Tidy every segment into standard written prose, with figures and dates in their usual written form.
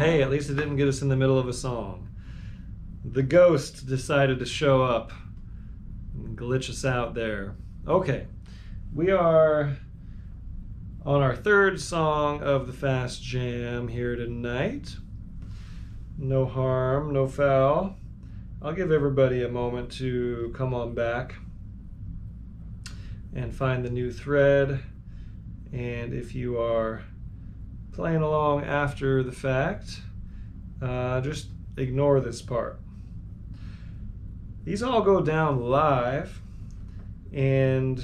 Hey, at least it didn't get us in the middle of a song. The ghost decided to show up and glitch us out there. Okay, we are on our third song of the Fast Jam here tonight. No harm, no foul. I'll give everybody a moment to come on back and find the new thread. And if you are playing along after the fact, just ignore this part. These all go down live, and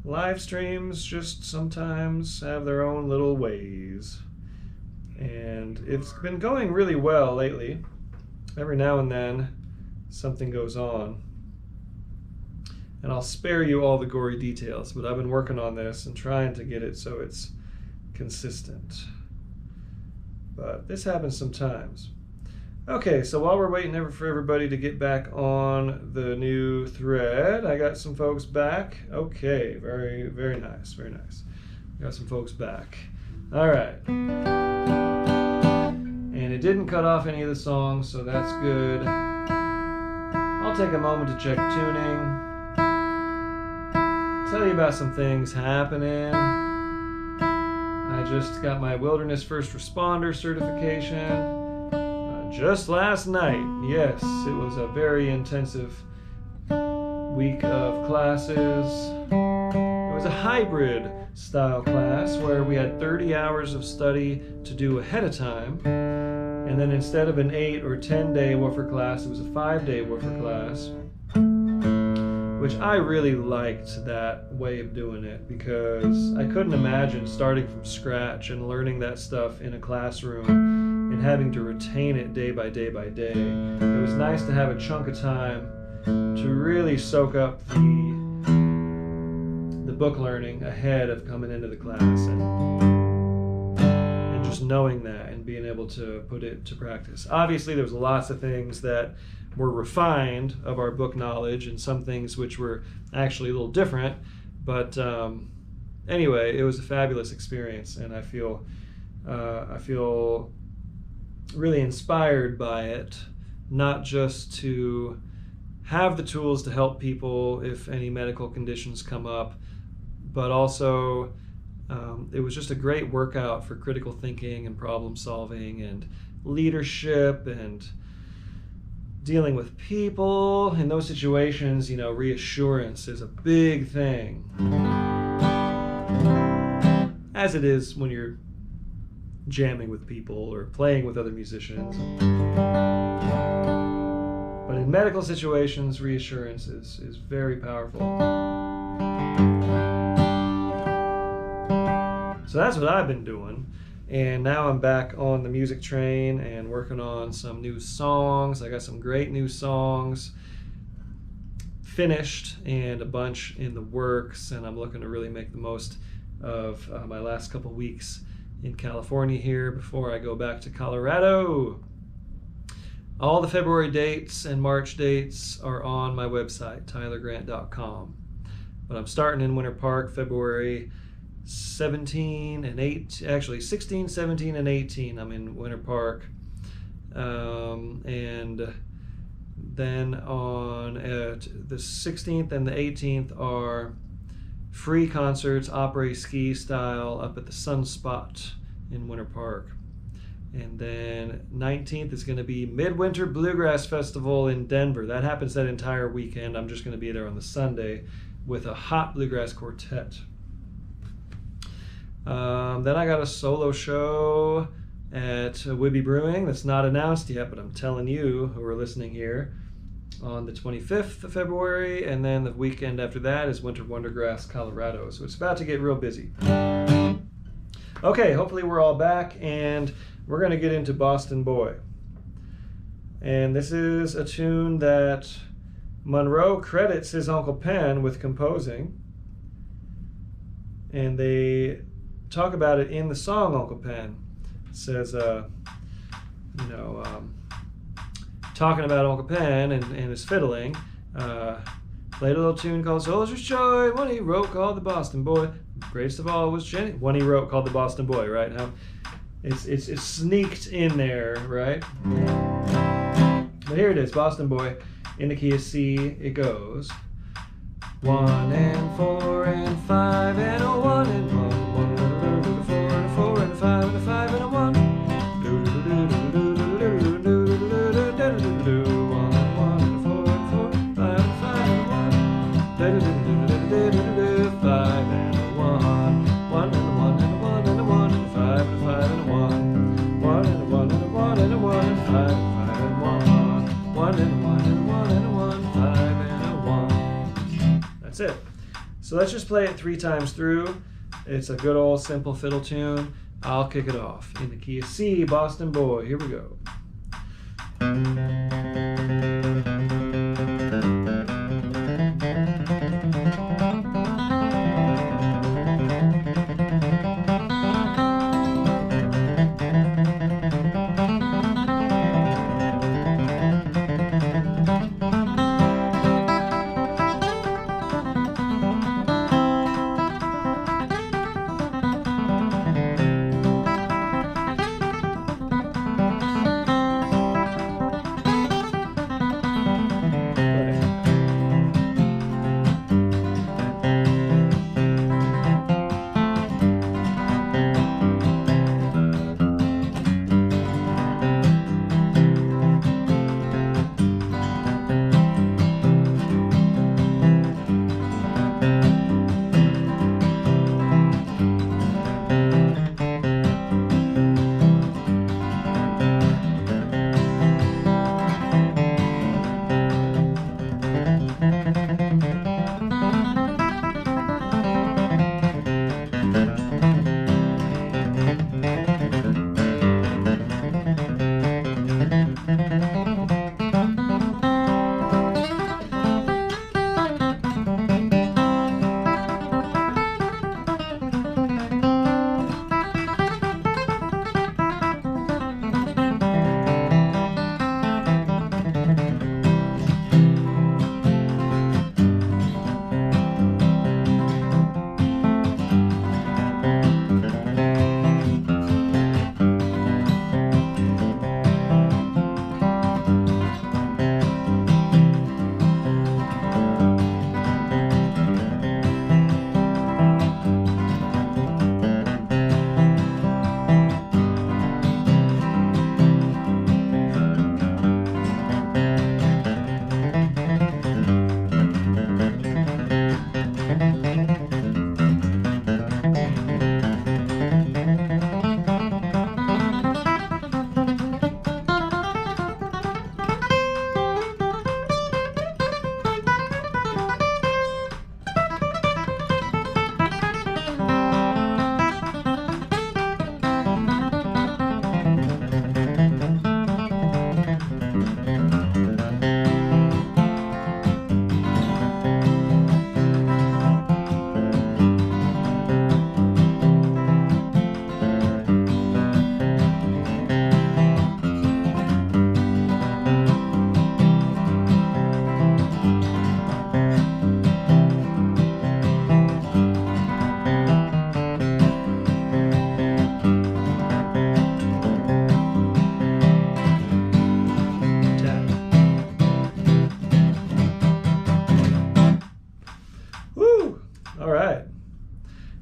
live streams just sometimes have their own little ways. And it's been going really well lately. Every now and then something goes on. And I'll spare you all the gory details, but I've been working on this and trying to get it so it's consistent. But this happens sometimes. Okay, so while we're waiting for everybody to get back on the new thread, I got some folks back. Okay, very, very nice, very nice. Got some folks back. All right. And it didn't cut off any of the songs, so that's good. I'll take a moment to check tuning. Tell you about some things happening. I just got my Wilderness First Responder certification just last night. Yes, it was a very intensive week of classes. It was a hybrid style class where we had 30 hours of study to do ahead of time. And then instead of an 8 or 10 day woofer class, it was a 5-day woofer class, which I really liked that way of doing it because I couldn't imagine starting from scratch and learning that stuff in a classroom and having to retain it day by day by day. It was nice to have a chunk of time to really soak up the book learning ahead of coming into the class and just knowing that and being able to put it to practice. Obviously, there was lots of things that were refined of our book knowledge and some things which were actually a little different. But anyway, it was a fabulous experience, and I feel really inspired by it, not just to have the tools to help people if any medical conditions come up, but also it was just a great workout for critical thinking and problem solving and leadership and dealing with people. In those situations, you know, reassurance is a big thing, as it is when you're jamming with people or playing with other musicians. But in medical situations, reassurance is very powerful. So that's what I've been doing. And now I'm back on the music train and working on some new songs. I got some great new songs finished and a bunch in the works, and I'm looking to really make the most of my last couple weeks in California here before I go back to Colorado. All the February dates and March dates are on my website, tylergrant.com. But I'm starting in Winter Park February 16, 17, and 18. I'm in Winter Park. And then on the 16th and the 18th are free concerts, après-ski style, up at the Sunspot in Winter Park. And then 19th is going to be Midwinter Bluegrass Festival in Denver. That happens that entire weekend. I'm just going to be there on the Sunday with a hot bluegrass quartet. Then I got a solo show at Whibby Brewing that's not announced yet, but I'm telling you who are listening here, on the 25th of February, and then the weekend after that is Winter Wondergrass, Colorado. So it's about to get real busy. Okay, hopefully we're all back, and we're going to get into Boston Boy. And this is a tune that Monroe credits his Uncle Pen with composing, and they talk about it in the song Uncle Pen. It says, talking about Uncle Pen and his fiddling, played a little tune called Soldier's Joy, one he wrote called the Boston Boy. Greatest of all was Jenny. One he wrote called the Boston Boy, right? It's sneaked in there, right? But here it is, Boston Boy, in the key of C. It goes 1 and 4 and 5 and a 1 and 1, 1 and a 4 and a 4 and a 5 and a 5 and a 1. 1 and a 4 and 4, 5 and a 5 and a 1. 5 and a 1, 1 and a 1 and a 1 and a 1 and a 5 and a 5 and a 1. 1 and a 1 and a 1 and a 1 and a 5 and 5 and a 1. 1 and a 1 and a 1 and a 1, 5 and a 1. That's it. So let's just play it 3 times through. It's a good old simple fiddle tune. I'll kick it off in the key of C, Boston Boy. Here we go.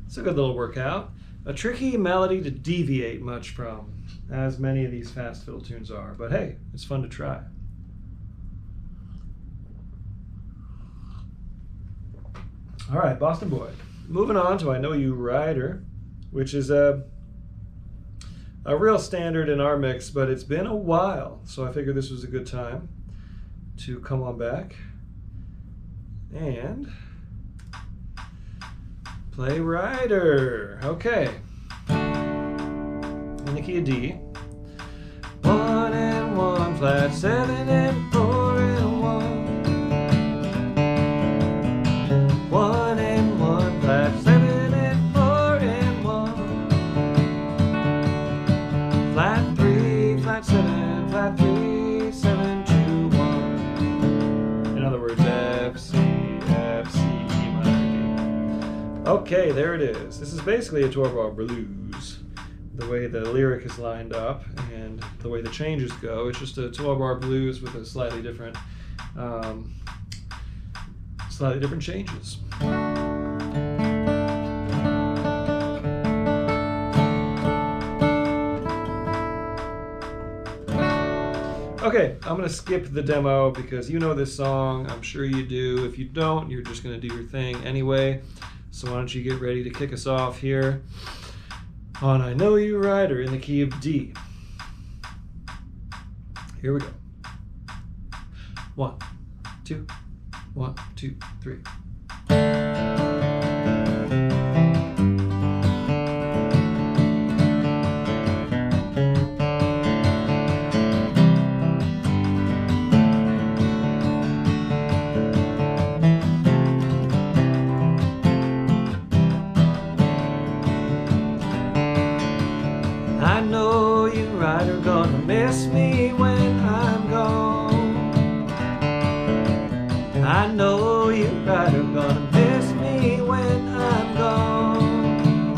It's a good little workout. A tricky melody to deviate much from, as many of these fast fiddle tunes are. But hey, it's fun to try. All right, Boston Boy. Moving on to I Know You Rider, which is a real standard in our mix, but it's been a while, so I figured this was a good time to come on back and play Rider. Okay. In the key of D. 1 and 1 flat, 7 and 4 and 1. 1 and 1 flat, 7 and 4 and 1. Flat 3, flat 7, flat 3, 7, 2, 1. In other words, F, C, F, C, E minor, D. Okay, there it is. This is basically a 12-bar blues. the way the lyric is lined up and the way the changes go. It's just a 12-bar blues with a slightly different changes. Okay, I'm going to skip the demo because you know this song. I'm sure you do. If you don't, you're just going to do your thing anyway. So why don't you get ready to kick us off here on I Know You Rider in the key of D. Here we go. 1, 2, 1, 2, 3. I know you rider gonna miss me when I'm gone. I know you rider gonna miss me when I'm gone.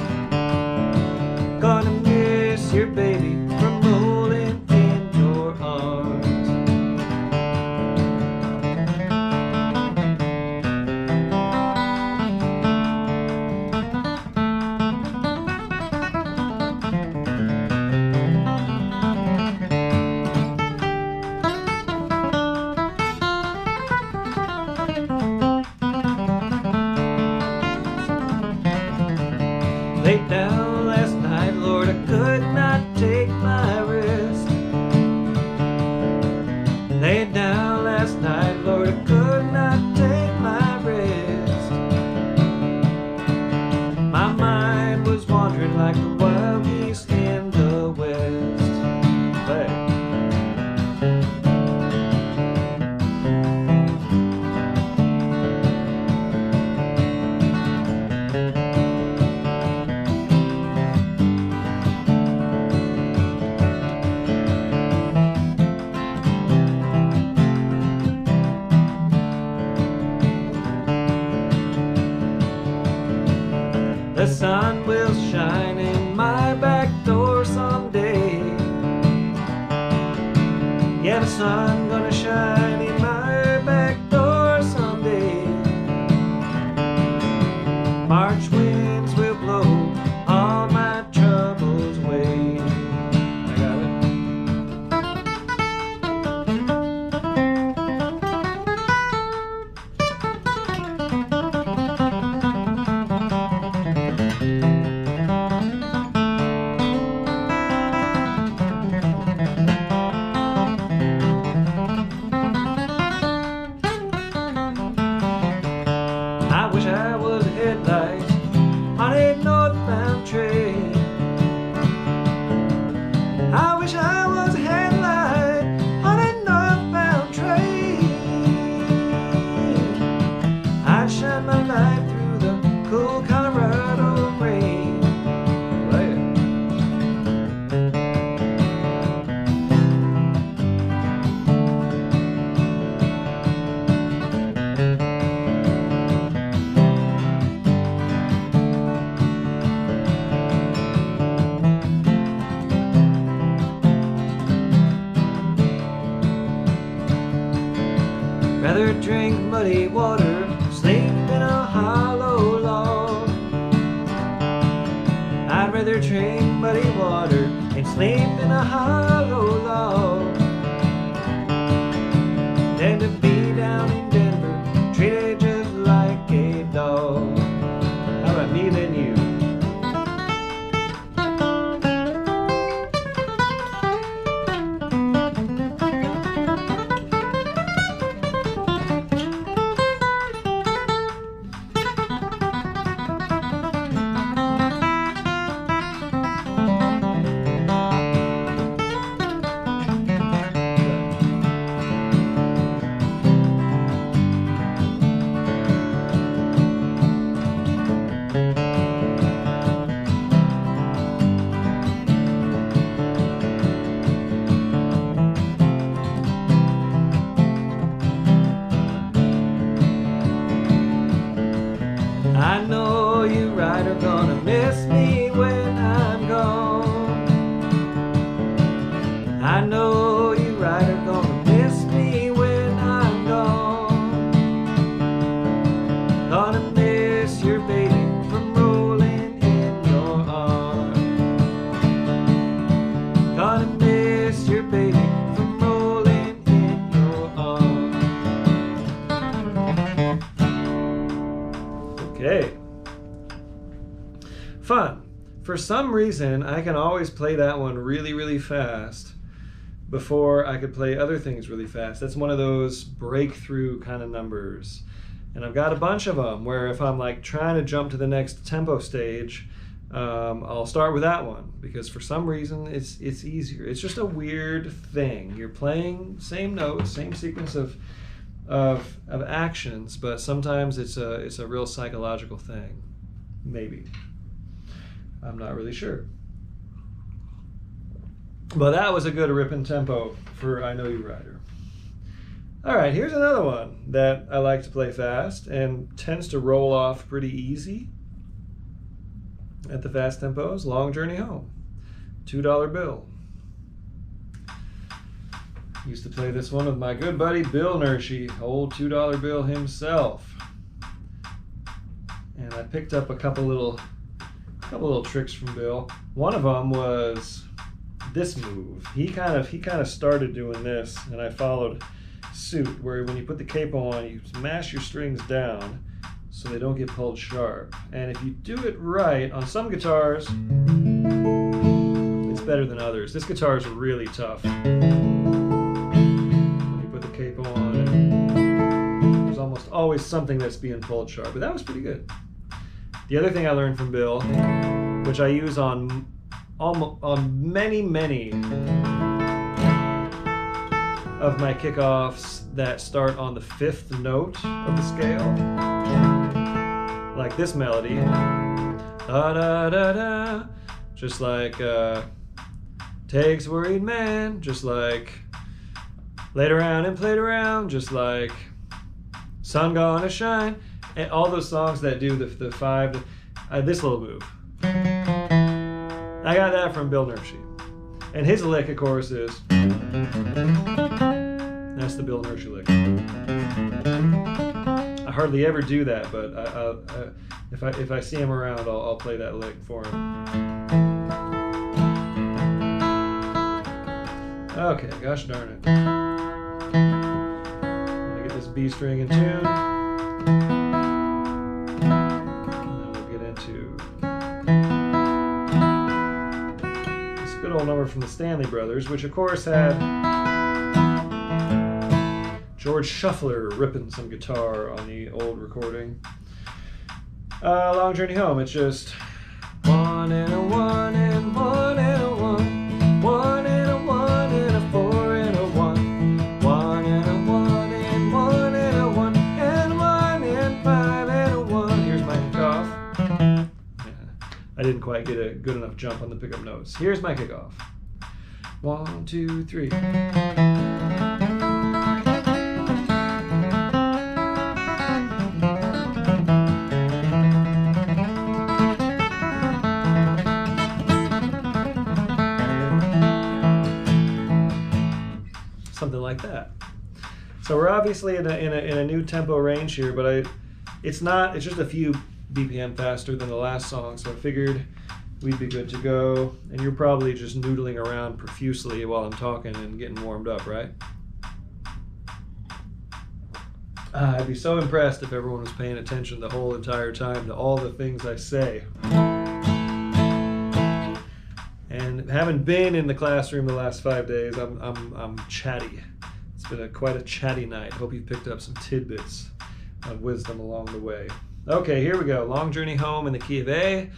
Gonna miss your baby from rolling in your arms. Laid down last night, Lord, I could not take my rest. Laid down last night, Lord, I could not take my rest. My mind was wandering like the wild geese in the west. Play. The sun will shine in my back door someday. Yeah, the sun gonna shine in my back door someday. March winds will blow all my troubles away. I got it. I wish I was a headlight on a northbound train. I wish I was a headlight on a northbound train. I'd shine my light through the cool Colorado rain. Play it. Rather drink muddy water, sleep in a hollow log. I'd rather drink muddy water and sleep in a hollow log than to be down in Denver, treated just like a dog. How about me than you? Fun. For some reason, I can always play that one really, really fast before I could play other things really fast. That's one of those breakthrough kind of numbers. And I've got a bunch of them where if I'm like trying to jump to the next tempo stage, I'll start with that one because for some reason it's easier. It's just a weird thing. You're playing same notes, same sequence of actions, but sometimes it's a real psychological thing. Maybe. I'm not really sure. But that was a good ripping tempo for I Know You Rider. All right, here's another one that I like to play fast and tends to roll off pretty easy at the fast tempos. Long Journey Home, $2 bill. Used to play this one with my good buddy Bill Nershey, old $2 bill himself. And I picked up a couple little tricks from Bill. One of them was this move. He kind of started doing this, and I followed suit, where when you put the capo on, you mash your strings down so they don't get pulled sharp. And if you do it right, on some guitars, it's better than others. This guitar is really tough. When you put the capo on it, there's almost always something that's being pulled sharp, but that was pretty good. The other thing I learned from Bill, which I use on many of my kickoffs that start on the 5th note of the scale, like this melody, da da da da, just like Takes Worried Man, just like Laid Around and Played Around, just like Sun Gonna Shine, and all those songs that do the 5, this little move. I got that from Bill Nershey. And his lick, of course, is... That's the Bill Nershey lick. I hardly ever do that, but if I see him around, I'll play that lick for him. Okay, gosh darn it. I'm gonna get this B string in tune. Old number from the Stanley Brothers, which of course had George Shuffler ripping some guitar on the old recording. Long Journey Home, it's just 1 and a 1 and 1 and a 1, 1 and a 1 and a 4 and a 1, 1 and a 1 and 1 and a 1 and 1 and 5 and a 1. Here's my kickoff. I didn't quite get a good enough jump on the pickup notes. Here's my kickoff. 1, 2, 3. Something like that. So we're obviously in a new tempo range here, but it's just a few BPM faster than the last song, so I figured we'd be good to go. And you're probably just noodling around profusely while I'm talking and getting warmed up, right? I'd be so impressed if everyone was paying attention the whole entire time to all the things I say. And having been in the classroom the last 5 days, I'm chatty. It's been quite a chatty night. Hope you've picked up some tidbits of wisdom along the way. Okay, here we go. Long Journey Home in the key of A.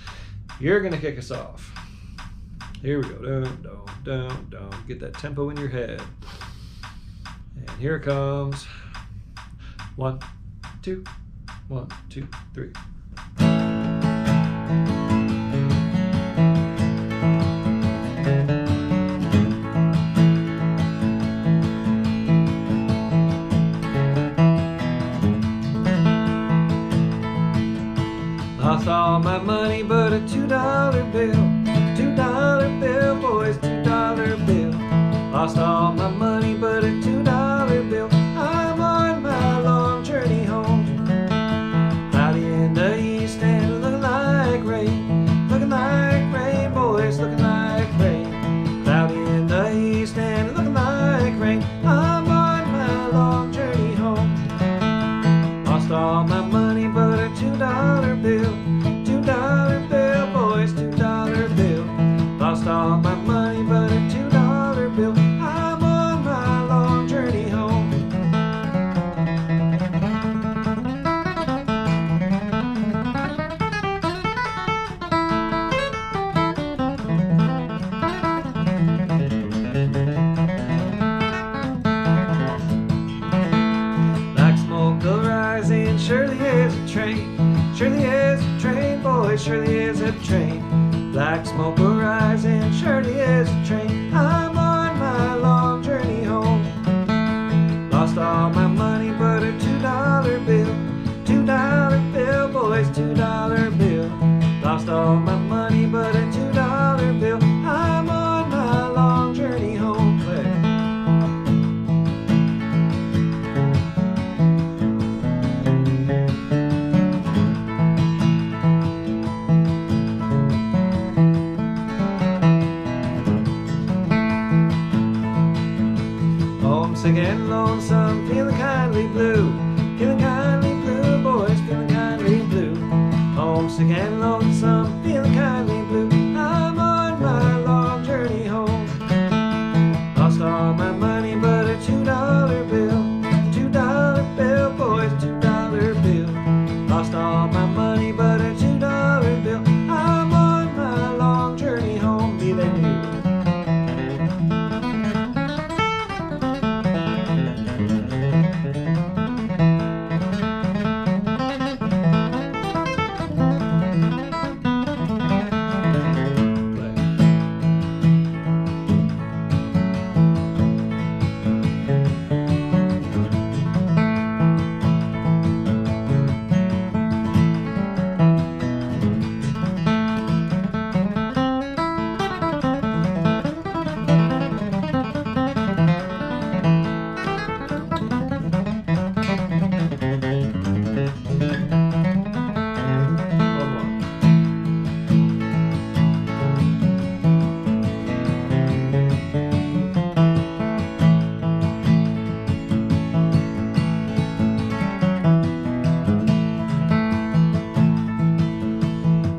You're going to kick us off. Here we go. Don't. Get that tempo in your head. And here it comes. 1, 2, 1, 2, 3. Lost all my money but a $2 bill. $2 bill, boys, $2 bill. Lost all my money but a $2 bill. I'm on my long journey home. Cloudy in the east and looking like rain. Looking like rain, boys, looking like rain. Cloudy in the east and looking like rain. I'm on my long journey home. Lost all my money but a $2 bill. $2 bill, boy, Black smoke arising, surely is a train. I'm on my long journey home. Lost all my money but a $2 bill. $2 bill, boys, $2 bill. Lost all my money but a $2 bill. I'm on my long journey home. Play. Homesick and lonesome, feeling kindly blue. Feeling kindly blue, boys, feeling kindly blue. Homesick and lonesome, feeling kindly blue. I'm on my long journey home. Lost all my money but a $2 bill. $2 bill, boys, $2 bill. Lost all my money but a $2 bill. I'm on my long journey home. Me than you.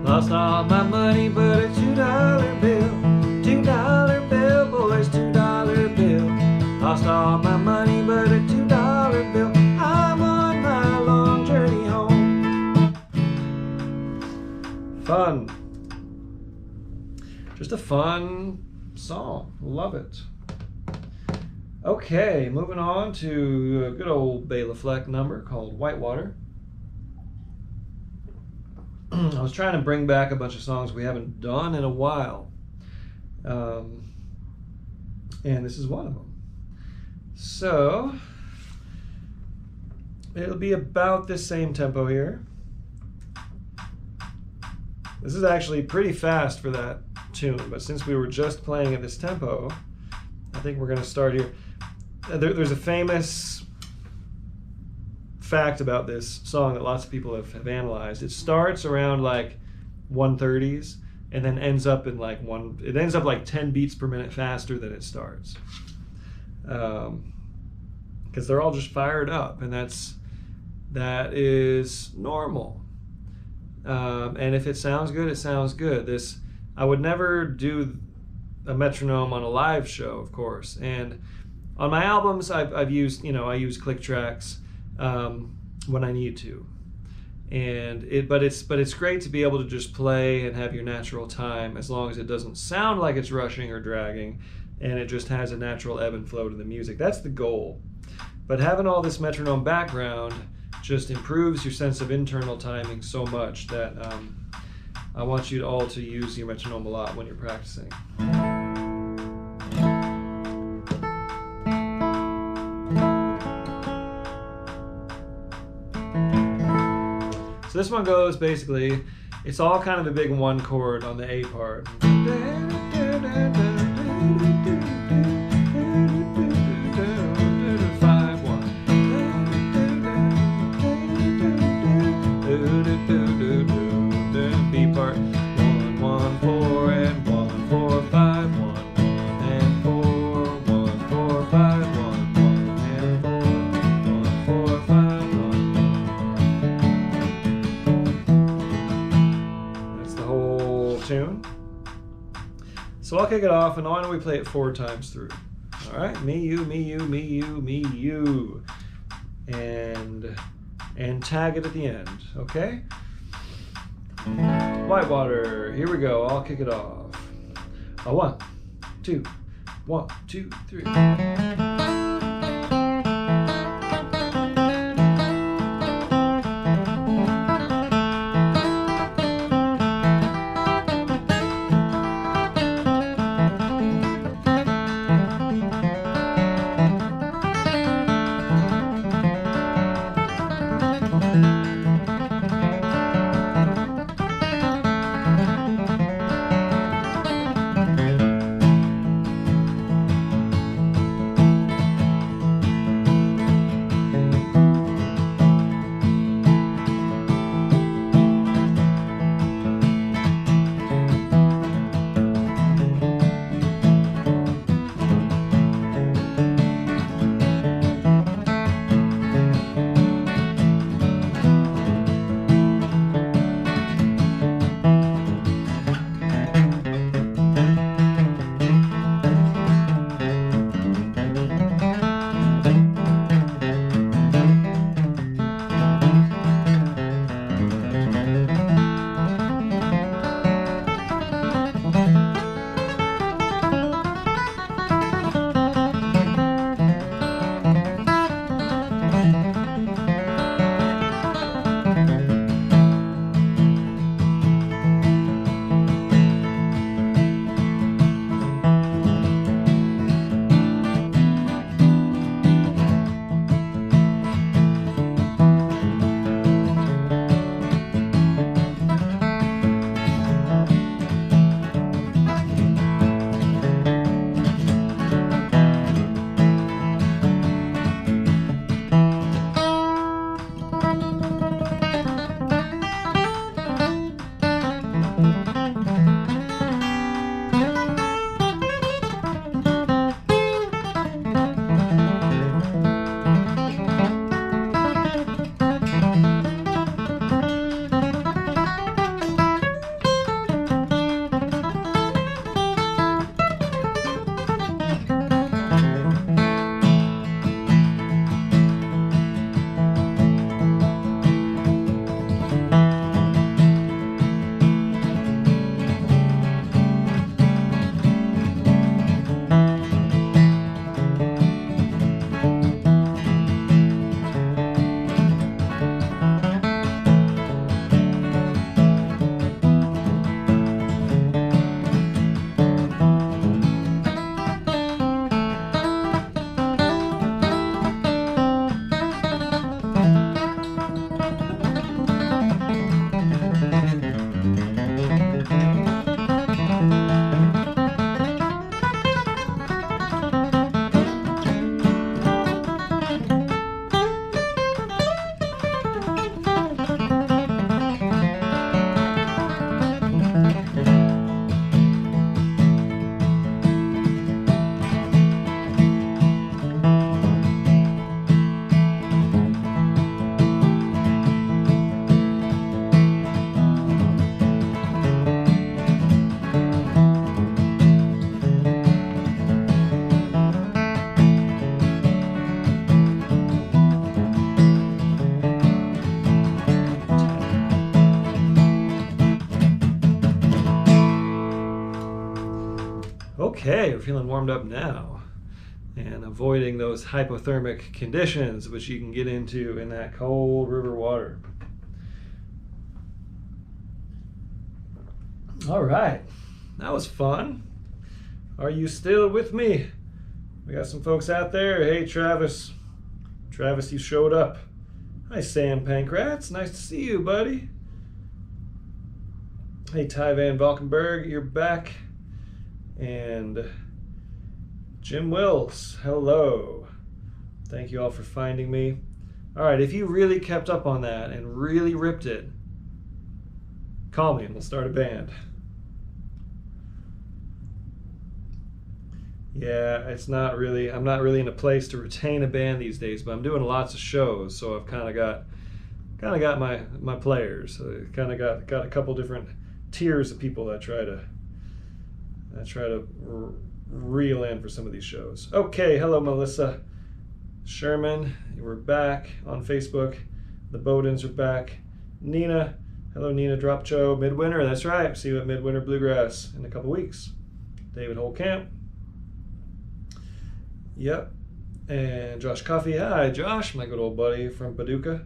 Lost all my money but a $2 bill. $2 bill, boys, $2 bill. Lost all my money but a $2 bill. I'm on my long journey home. Fun. Just a fun song. Love it. Okay, moving on to a good old Bela Fleck number called Whitewater. I was trying to bring back a bunch of songs we haven't done in a while. And this is one of them. So, it'll be about this same tempo here. This is actually pretty fast for that tune, but since we were just playing at this tempo, I think we're going to start here. There's a famous fact about this song that lots of people have analyzed. It starts around like 130s and then ends up in like it ends up like 10 beats per minute faster than it starts. Because they're all just fired up, and that is normal. And if it sounds good, it sounds good. I would never do a metronome on a live show, of course. And on my albums, I've used, I use click tracks when I need to, but it's great to be able to just play and have your natural time, as long as it doesn't sound like it's rushing or dragging, and it just has a natural ebb and flow to the music. That's the goal. But having all this metronome background just improves your sense of internal timing so much that I want you all to use your metronome a lot when you're practicing. So this one goes basically, it's all kind of a big one chord on the A part. 5-1. B part 1 1 4 and 1 4 5 1 1 and 4 1 4 5 1 1 and 4 1 4 5 1. That's the whole tune. So I'll kick it off, and why don't we play it 4 times through? All right, me, you, me, you, me, you, me, you, and tag it at the end, okay? Whitewater, here we go, I'll kick it off. 1, 2, 1, 2, 3. Okay, we're feeling warmed up now and avoiding those hypothermic conditions which you can get into in that cold river water. All right, that was fun. Are you still with me? We got some folks out there. Hey, Travis. Travis, you showed up. Hi, Sam Pankratz. Nice to see you, buddy. Hey, Ty Van Valkenburg, you're back. And Jim Wills, hello. Thank you all for finding me. All right, if you really kept up on that and really ripped it, call me and we'll start a band. Yeah, I'm not really in a place to retain a band these days, but I'm doing lots of shows, so I've kind of got my players. So kind of got a couple different tiers of people that I try to reel in for some of these shows. Okay, hello Melissa Sherman, we're back on Facebook. The Bowdens are back. Nina, hello Nina Dropcho. Midwinter, that's right. See you at Midwinter Bluegrass in a couple weeks. David Holcamp. Yep. And Josh Coffey. Hi, Josh, my good old buddy from Paducah.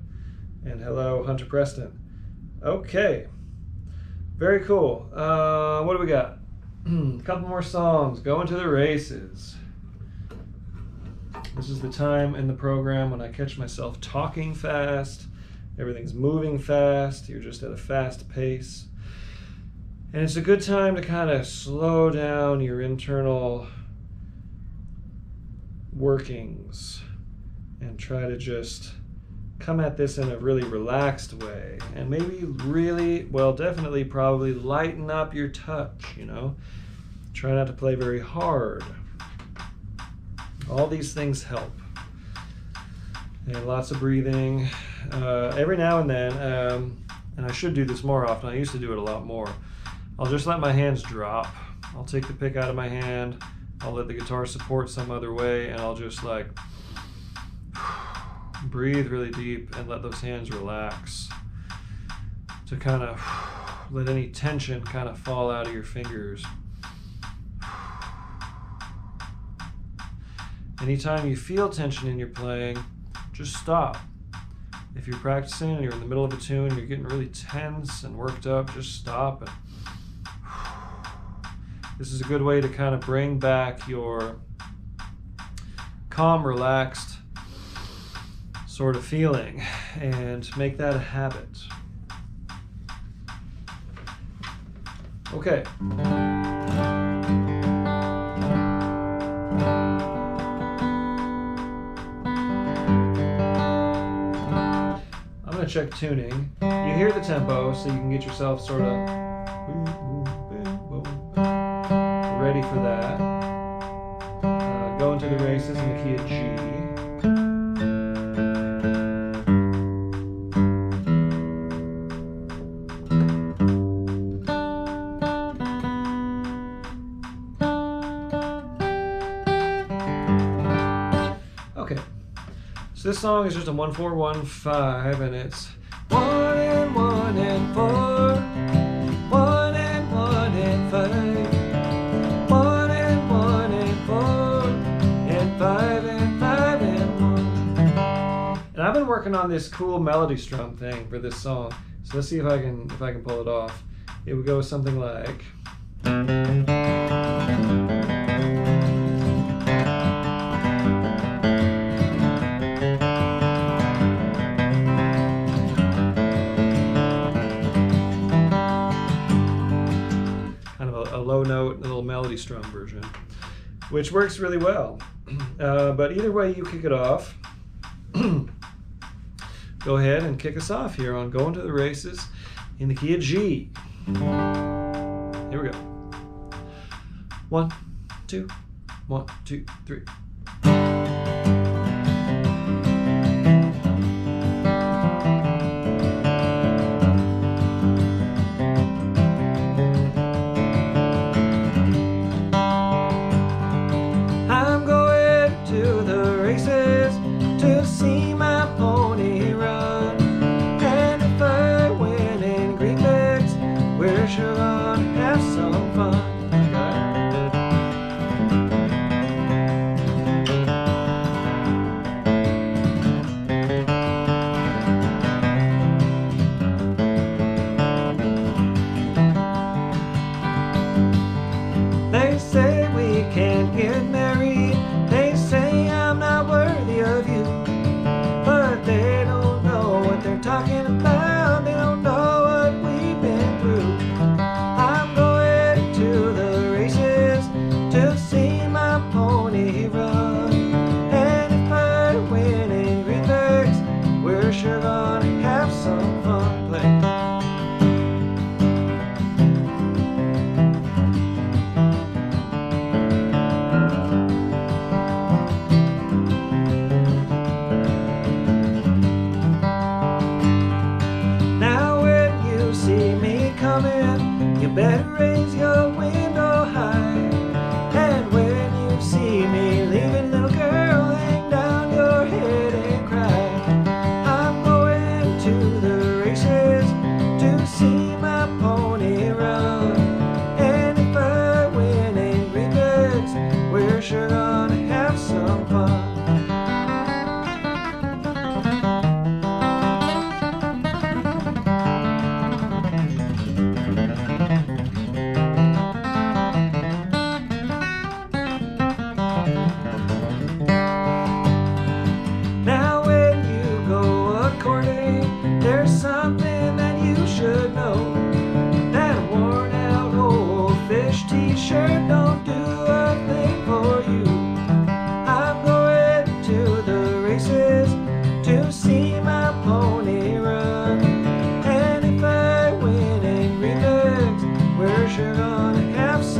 And hello, Hunter Preston. Okay. Very cool. What do we got? A couple more songs. Going to the Races. This is the time in the program when I catch myself talking fast. Everything's moving fast. You're just at a fast pace. And it's a good time to kind of slow down your internal workings and try to just come at this in a really relaxed way and maybe really, well, definitely probably lighten up your touch, you know. Try not to play very hard. All these things help. And lots of breathing. Every now and then, and I should do this more often, I used to do it a lot more, I'll just let my hands drop. I'll take the pick out of my hand, I'll let the guitar support some other way, and I'll just like breathe really deep and let those hands relax to kind of let any tension kind of fall out of your fingers. Anytime you feel tension in your playing, just stop. If you're practicing and you're in the middle of a tune, you're getting really tense and worked up, just stop. And this is a good way to kind of bring back your calm, relaxed sort of feeling and make that a habit. Okay. I'm going to check tuning. You hear the tempo, so you can get yourself sort of ready for that. Going to the Races in the key of G. Okay, so this song is just a 1-4-1-5, and it's 1 and 1 and 4, 1 and 1 and 5. 5 and 5 and 1. And I've been working on this cool melody strum thing for this song. So let's see if I can pull it off. It would go something like kind of a low note, a little melody strum version, which works really well. But either way you kick it off, go ahead and kick us off here on Going to the Races in the key of G. Here we go. 1, 2, 1, 2, 3.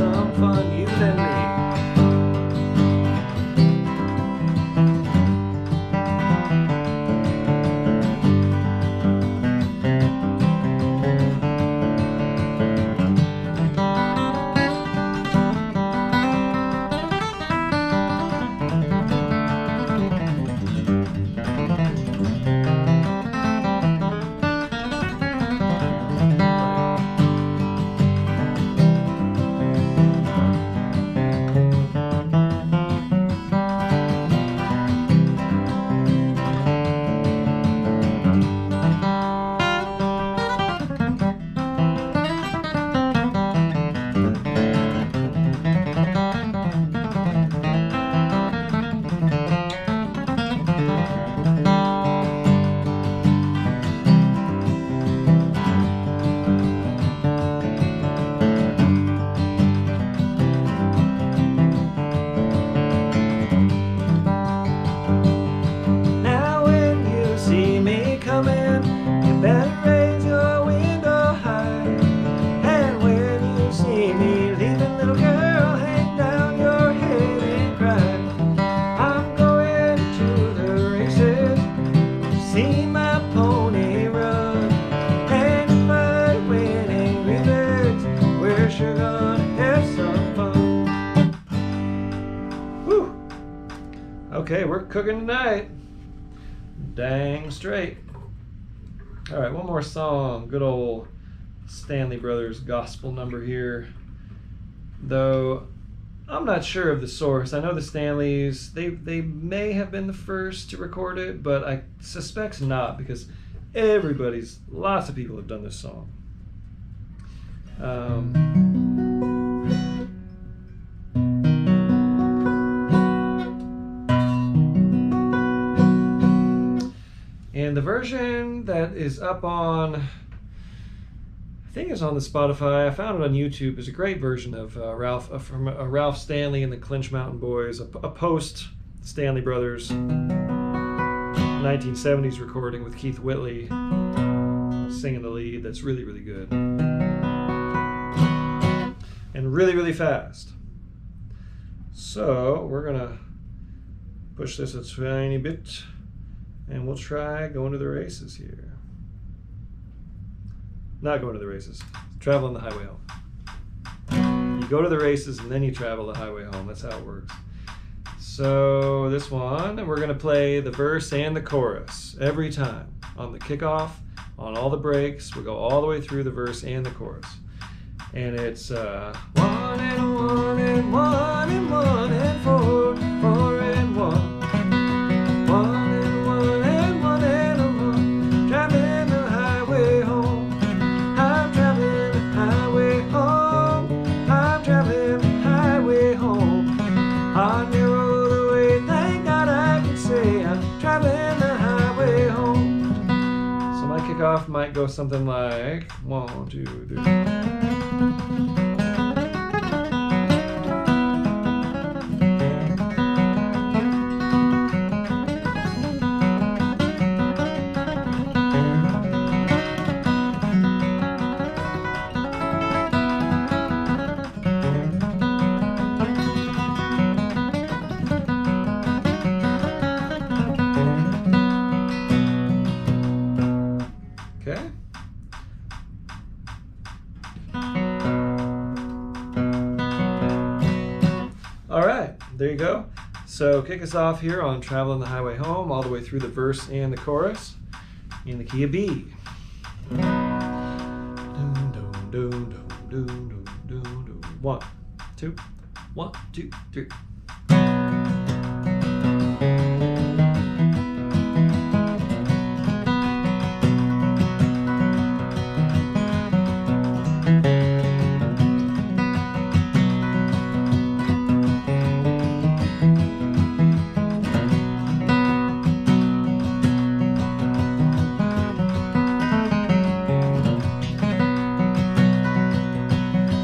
some fun, you and me. Okay, we're cooking tonight. Dang straight. All right, one more song. Good old Stanley Brothers gospel number here. Though I'm not sure of the source. I know the Stanleys, they may have been the first to record it, but I suspect not, because lots of people have done this song. And the version that is up on, I think it's on the Spotify, I found it on YouTube, is a great version of Ralph Stanley and the Clinch Mountain Boys, a post Stanley Brothers 1970s recording with Keith Whitley singing the lead. That's really, really good. And really, really fast. So we're gonna push this a tiny bit. And we'll try Going to the Races here. Not Going to the Races. Traveling the highway home. You go to the races and then you travel the highway home. That's how it works. So this one, we're going to play the verse and the chorus every time. On the kickoff, on all the breaks, we'll go all the way through the verse and the chorus. And it's 1 and 1 and 1 and 1 and 4, 4 and 1. 1 off might go something like 1, 2, 3. There you go. So kick us off here on Traveling the Highway Home, all the way through the verse and the chorus in the key of B. 1, 2, 1, 2, 3.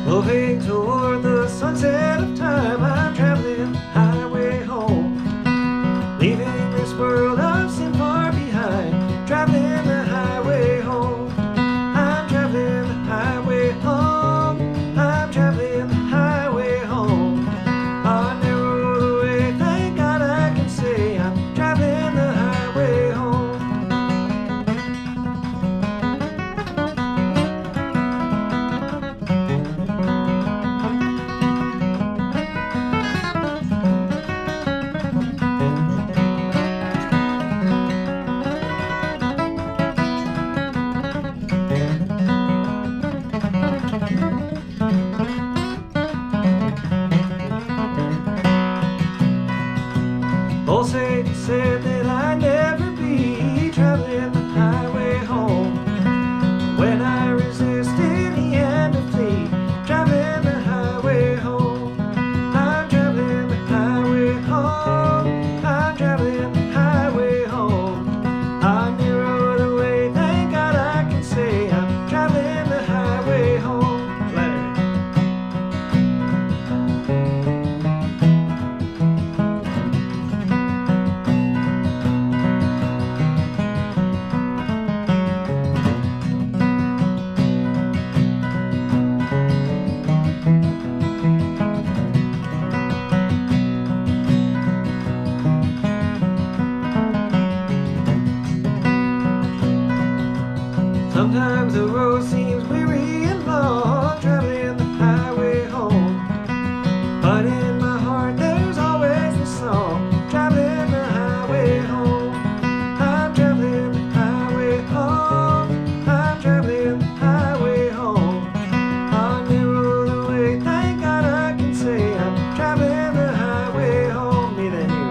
Moving toward the sunset of time, I'm traveling highway home, leaving this world of sin far behind, traveling the highway home. I'm traveling the highway home, I'm traveling the highway said that I'd never be traveling the highway home. When I resisted, he had to flee, traveling the highway home. I'm traveling the highway home. I'm traveling the highway home. I narrow the way, thank God I can say I'm traveling the highway home. Sometimes the road seems weary and long, traveling the highway home. But in my heart there's always the song, traveling the highway home. I'm traveling the highway home. I'm traveling the highway home. On the road away, thank God I can say I'm traveling the highway home. Me then you.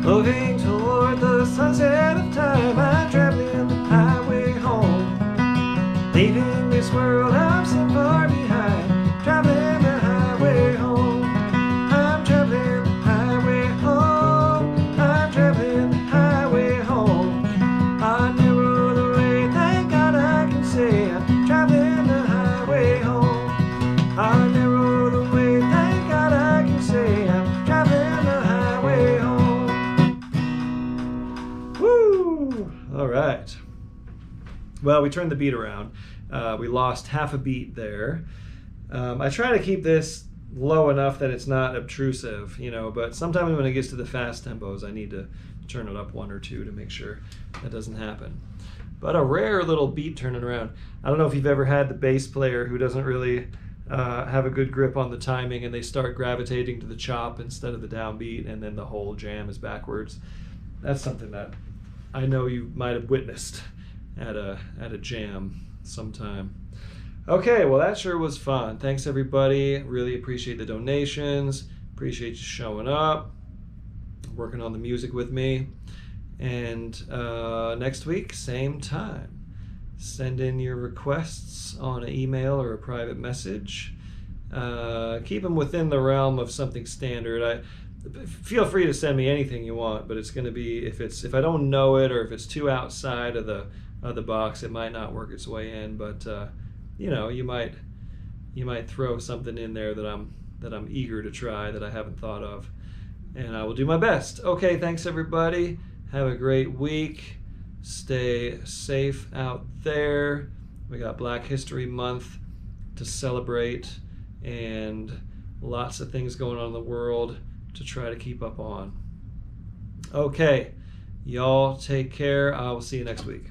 Moving toward the sunset of time, I'm traveling the highway home. Leaving this world I'm so far behind, traveling the highway home. I'm traveling the highway home. I'm traveling the highway home. I narrow the way, thank God I can say I'm traveling the highway home. I narrow the way, thank God I can say I'm traveling the highway home. Woo! All right. Well, we turned the beat around. We lost half a beat there. I try to keep this low enough that it's not obtrusive, but sometimes when it gets to the fast tempos, I need to turn it up one or two to make sure that doesn't happen. But a rare little beat turning around. I don't know if you've ever had the bass player who doesn't really have a good grip on the timing and they start gravitating to the chop instead of the downbeat, and then the whole jam is backwards. That's something that I know you might have witnessed at a jam sometime. Okay, well that sure was fun. Thanks everybody. Really appreciate the donations. Appreciate you showing up, working on the music with me. And next week, same time. Send in your requests on an email or a private message. Keep them within the realm of something standard. Feel free to send me anything you want, but it's going to be, if I don't know it or if it's too outside of the box, it might not work its way in. But you might throw something in there that I'm eager to try that I haven't thought of, and I will do my best. Okay, thanks everybody. Have a great week. Stay safe out there. We got Black History Month to celebrate, and lots of things going on in the world to try to keep up on. Okay, y'all take care. I will see you next week.